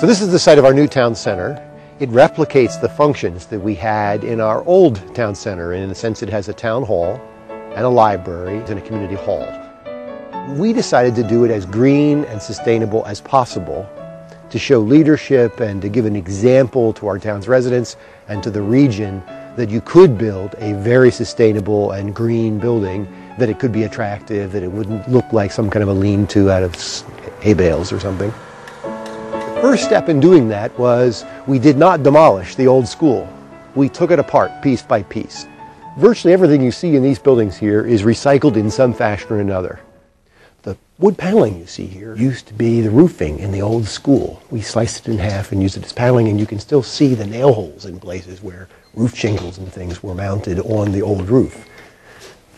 So this is the site of our new town center. It replicates the functions that we had in our old town center. In a sense, it has a town hall and a library and a community hall. We decided to do it as green and sustainable as possible to show leadership and to give an example to our town's residents and to the region that you could build a very sustainable and green building, that it could be attractive, that it wouldn't look like some kind of a lean-to out of hay bales or something. The first step in doing that was we did not demolish the old school. We took it apart piece by piece. Virtually everything you see in these buildings here is recycled in some fashion or another. The wood paneling you see here used to be the roofing in the old school. We sliced it in half and used it as paneling, and you can still see the nail holes in places where roof shingles and things were mounted on the old roof.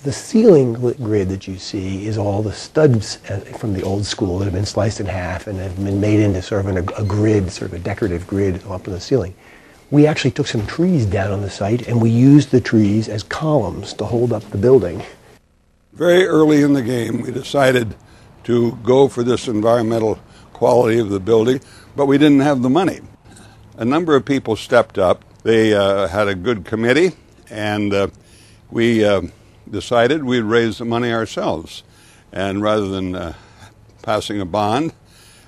The ceiling grid that you see is all the studs from the old school that have been sliced in half and have been made into sort of a grid, sort of a decorative grid up on the ceiling. We actually took some trees down on the site and we used the trees as columns to hold up the building. Very early in the game, we decided to go for this environmental quality of the building, but we didn't have the money. A number of people stepped up. They had a good committee, and we decided we'd raise the money ourselves, and rather than passing a bond.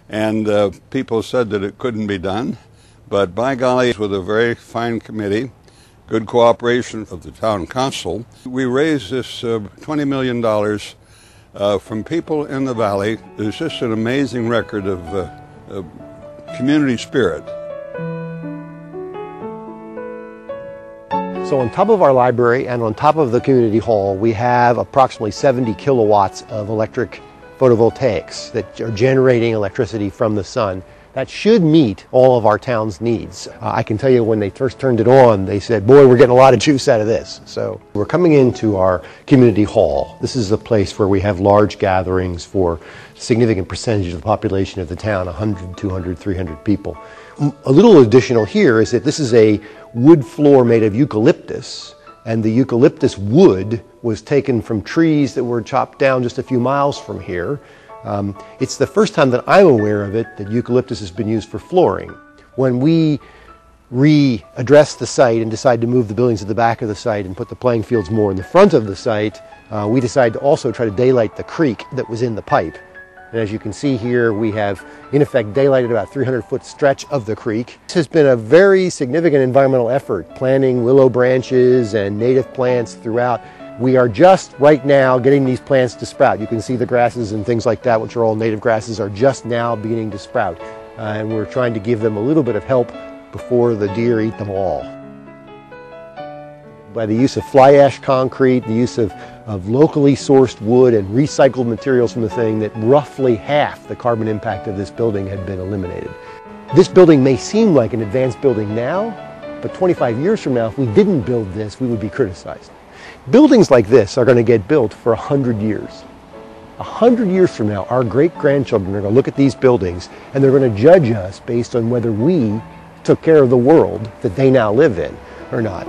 And people said that it couldn't be done, but by golly, with a very fine committee, good cooperation of the town council, we raised this $20 million from people in the valley. It's just an amazing record of community spirit. So on top of our library and on top of the community hall, we have approximately 70 kilowatts of electric photovoltaics that are generating electricity from the sun. That should meet all of our town's needs. I can tell you when they first turned it on, they said, boy, we're getting a lot of juice out of this. So we're coming into our community hall. This is a place where we have large gatherings for a significant percentage of the population of the town, 100, 200, 300 people. A little additional here is that this is a wood floor made of eucalyptus, and the eucalyptus wood was taken from trees that were chopped down just a few miles from here. It's the first time that I'm aware of it that eucalyptus has been used for flooring. When we readdress the site and decide to move the buildings at the back of the site and put the playing fields more in the front of the site, we decided to also try to daylight the creek that was in the pipe. And as you can see here, we have, in effect, daylighted about a 300-foot stretch of the creek. This has been a very significant environmental effort, planting willow branches and native plants throughout. We are just right now getting these plants to sprout. You can see the grasses and things like that, which are all native grasses, are just now beginning to sprout. And we're trying to give them a little bit of help before the deer eat them all. By the use of fly ash concrete, the use of locally sourced wood and recycled materials from the thing, that roughly half the carbon impact of this building had been eliminated. This building may seem like an advanced building now, but 25 years from now, if we didn't build this, we would be criticized. Buildings like this are going to get built for 100 years. 100 years from now, our great-grandchildren are going to look at these buildings and they're going to judge us based on whether we took care of the world that they now live in or not.